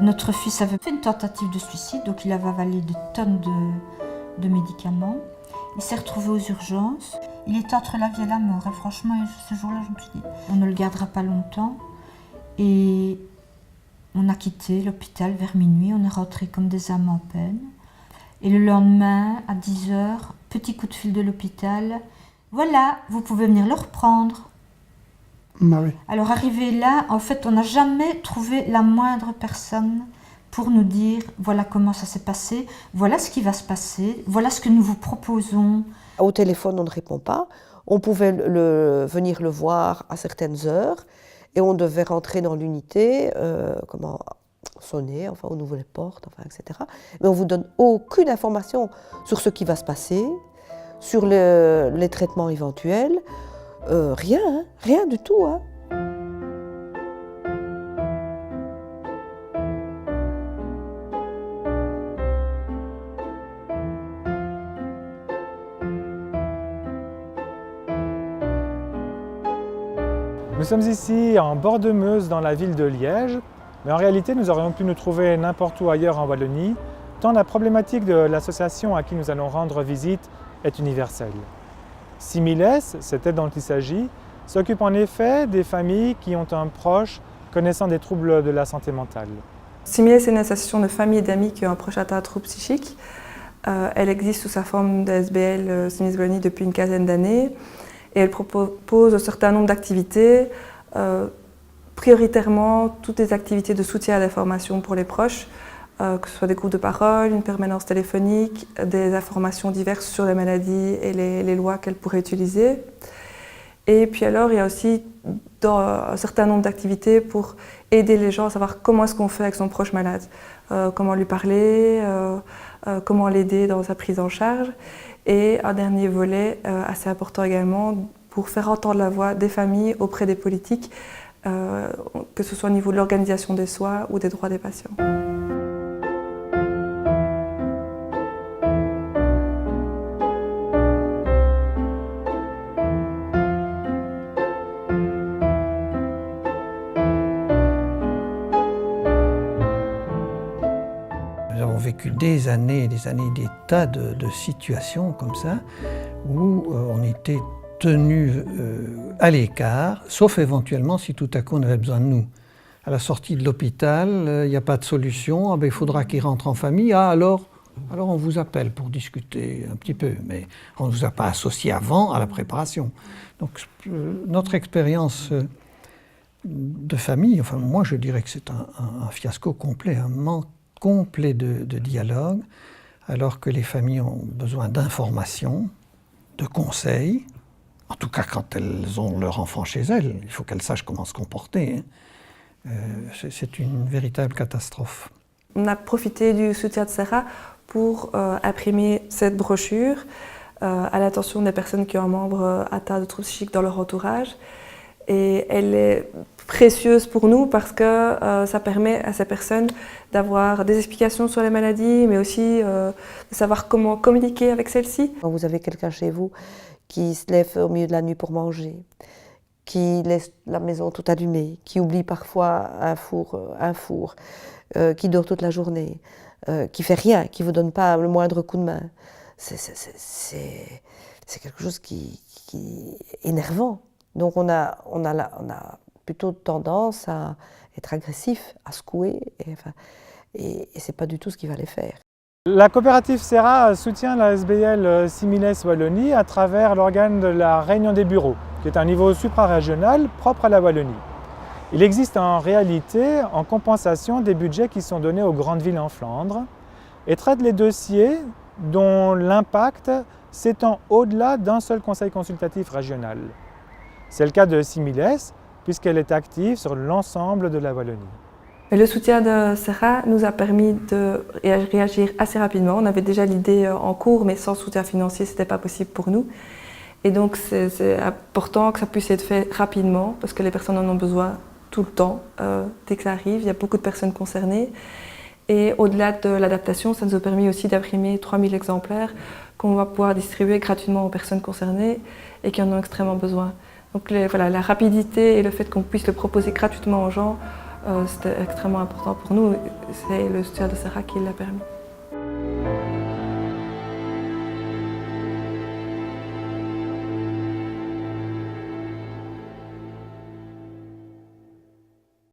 Notre fils avait fait une tentative de suicide, donc il avait avalé des tonnes de médicaments. Il s'est retrouvé aux urgences. Il était entre la vie et la mort. Et franchement, ce jour-là, je me suis dit, on ne le gardera pas longtemps. Et on a quitté l'hôpital vers minuit. On est rentré comme des âmes en peine. Et le lendemain, à 10h, petit coup de fil de l'hôpital. Voilà, vous pouvez venir le reprendre. Bah oui. Alors arrivé là, en fait, on n'a jamais trouvé la moindre personne pour nous dire voilà comment ça s'est passé, voilà ce qui va se passer, voilà ce que nous vous proposons. Au téléphone, on ne répond pas. On pouvait venir le voir à certaines heures et on devait rentrer dans l'unité, sonner, enfin on ouvre les portes, enfin, etc. Mais on ne vous donne aucune information sur ce qui va se passer, sur les traitements éventuels, rien, hein, rien du tout. Hein. Nous sommes ici en bord de Meuse dans la ville de Liège, mais en réalité nous aurions pu nous trouver n'importe où ailleurs en Wallonie, tant la problématique de l'association à qui nous allons rendre visite est universelle. Similes, cette aide dont il s'agit, s'occupe en effet des familles qui ont un proche connaissant des troubles de la santé mentale. Similes, c'est une association de familles et d'amis qui ont un proche atteint de troubles psychiques. Elle existe sous sa forme d'ASBL Similes Wallonie depuis une quinzaine d'années. Et elle propose un certain nombre d'activités, prioritairement toutes les activités de soutien à la formation pour les proches, que ce soit des groupes de parole, une permanence téléphonique, des informations diverses sur les maladies et les lois qu'elle pourrait utiliser. Et puis alors, il y a aussi un certain nombre d'activités pour aider les gens à savoir comment est-ce qu'on fait avec son proche malade, comment lui parler, comment l'aider dans sa prise en charge. Et un dernier volet assez important également pour faire entendre la voix des familles auprès des politiques, que ce soit au niveau de l'organisation des soins ou des droits des patients. Nous avons vécu des années, des tas de situations comme ça, où on était tenus à l'écart, sauf éventuellement si tout à coup on avait besoin de nous. À la sortie de l'hôpital, il n'y a pas de solution, ah ben, il faudra qu'il rentre en famille, alors on vous appelle pour discuter un petit peu, mais on ne vous a pas associé avant à la préparation. Donc notre expérience de famille, enfin moi je dirais que c'est un fiasco complet, un manque complet de dialogue, alors que les familles ont besoin d'informations, de conseils, en tout cas quand elles ont leur enfant chez elles, il faut qu'elles sachent comment se comporter. Hein. C'est une véritable catastrophe. On a profité du soutien de Sarah pour imprimer cette brochure à l'attention des personnes qui ont un membre atteint de troubles psychiques dans leur entourage. Et elle est précieuse pour nous parce que ça permet à ces personnes d'avoir des explications sur les maladies, mais aussi de savoir comment communiquer avec celles-ci. Quand vous avez quelqu'un chez vous qui se lève au milieu de la nuit pour manger, qui laisse la maison toute allumée, qui oublie parfois un four, qui dort toute la journée, qui fait rien, qui vous donne pas le moindre coup de main, c'est quelque chose qui est énervant. Donc on a plutôt tendance à être agressif, à secouer, et c'est pas du tout ce qui va les faire. La coopérative Serra soutient la SBL Similes Wallonie à travers l'organe de la Réunion des bureaux, qui est un niveau suprarégional propre à la Wallonie. Il existe en réalité en compensation des budgets qui sont donnés aux grandes villes en Flandre et traite les dossiers dont l'impact s'étend au-delà d'un seul conseil consultatif régional. C'est le cas de Similes, puisqu'elle est active sur l'ensemble de la Wallonie. Le soutien de Sarah nous a permis de réagir assez rapidement. On avait déjà l'idée en cours, mais sans soutien financier, ce n'était pas possible pour nous. Et donc c'est important que ça puisse être fait rapidement, parce que les personnes en ont besoin tout le temps. Dès que ça arrive, il y a beaucoup de personnes concernées. Et au-delà de l'adaptation, ça nous a permis aussi d'imprimer 3000 exemplaires qu'on va pouvoir distribuer gratuitement aux personnes concernées et qui en ont extrêmement besoin. Donc voilà, la rapidité et le fait qu'on puisse le proposer gratuitement aux gens C'était extrêmement important pour nous. C'est le soutien de Sarah qui l'a permis.